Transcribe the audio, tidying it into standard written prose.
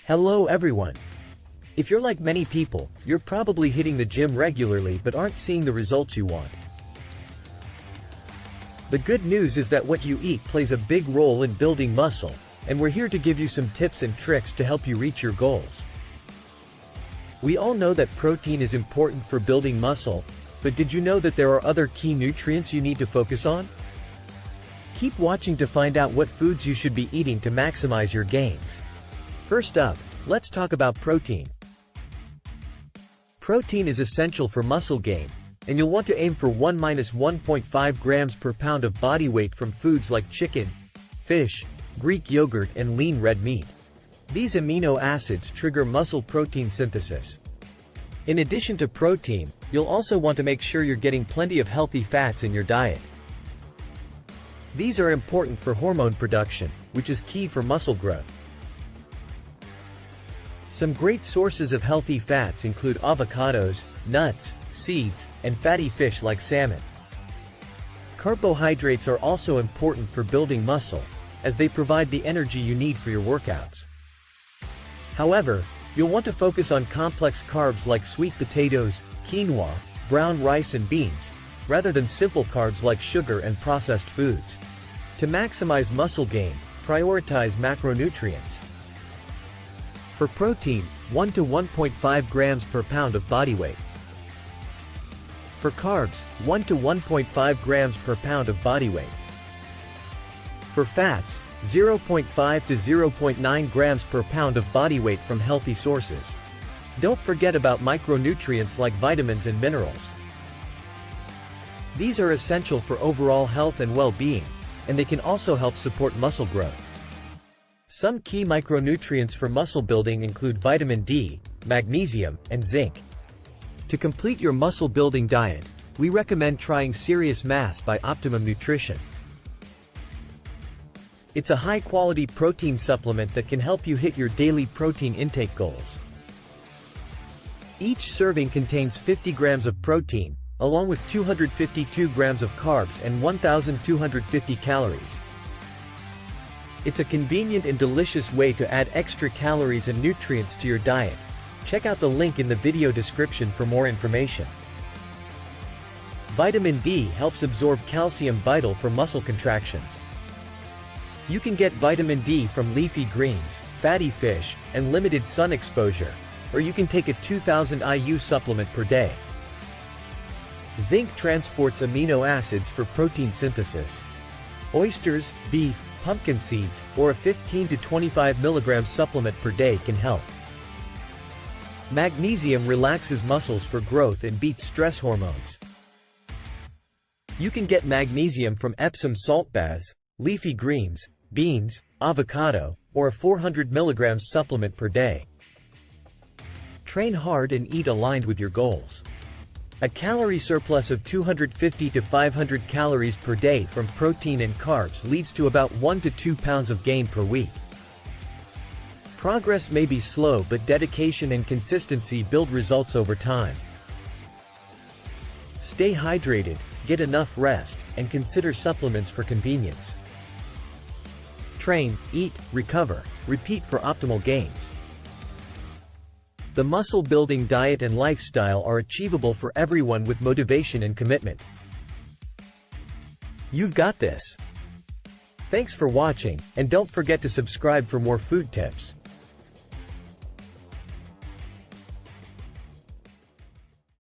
Hello everyone. If you're like many people, you're probably hitting the gym regularly but aren't seeing the results you want. The good news is that what you eat plays a big role in building muscle, and we're here to give you some tips and tricks to help you reach your goals. We all know that protein is important for building muscle, but did you know that there are other key nutrients you need to focus on? Keep watching to find out what foods you should be eating to maximize your gains. First up, let's talk about protein. Protein is essential for muscle gain, and you'll want to aim for 1–1.5 grams per pound of body weight from foods like chicken, fish, Greek yogurt and lean red meat. These amino acids trigger muscle protein synthesis. In addition to protein, you'll also want to make sure you're getting plenty of healthy fats in your diet. These are important for hormone production, which is key for muscle growth. Some great sources of healthy fats include avocados, nuts, seeds, and fatty fish like salmon. Carbohydrates are also important for building muscle, as they provide the energy you need for your workouts. However, you'll want to focus on complex carbs like sweet potatoes, quinoa, brown rice and beans, rather than simple carbs like sugar and processed foods. To maximize muscle gain, prioritize macronutrients. For protein, 1–1.5 grams per pound of body weight. For carbs, 1–1.5 grams per pound of body weight. For fats, 0.5 to 0.9 grams per pound of body weight from healthy sources. Don't forget about micronutrients like vitamins and minerals. These are essential for overall health and well-being, and they can also help support muscle growth. Some key micronutrients for muscle building include vitamin D, magnesium, and zinc. To complete your muscle-building diet, we recommend trying Serious Mass by Optimum Nutrition. It's a high-quality protein supplement that can help you hit your daily protein intake goals. Each serving contains 50 grams of protein, along with 252 grams of carbs and 1,250 calories. It's a convenient and delicious way to add extra calories and nutrients to your diet. Check out the link in the video description for more information. Vitamin D helps absorb calcium, vital for muscle contractions. You can get vitamin D from leafy greens, fatty fish, and limited sun exposure, or you can take a 2000 IU supplement per day. Zinc transports amino acids for protein synthesis. Oysters, beef, pumpkin seeds, or a 15 to 25 mg supplement per day can help. Magnesium relaxes muscles for growth and beats stress hormones. You can get magnesium from Epsom salt baths, leafy greens, beans, avocado, or a 400 mg supplement per day. Train hard and eat aligned with your goals. A calorie surplus of 250 to 500 calories per day from protein and carbs leads to about 1 to 2 pounds of gain per week. Progress may be slow, but dedication and consistency build results over time. Stay hydrated, get enough rest, and consider supplements for convenience. Train, eat, recover, repeat for optimal gains. The muscle-building diet and lifestyle are achievable for everyone with motivation and commitment. You've got this. Thanks for watching, and don't forget to subscribe for more food tips.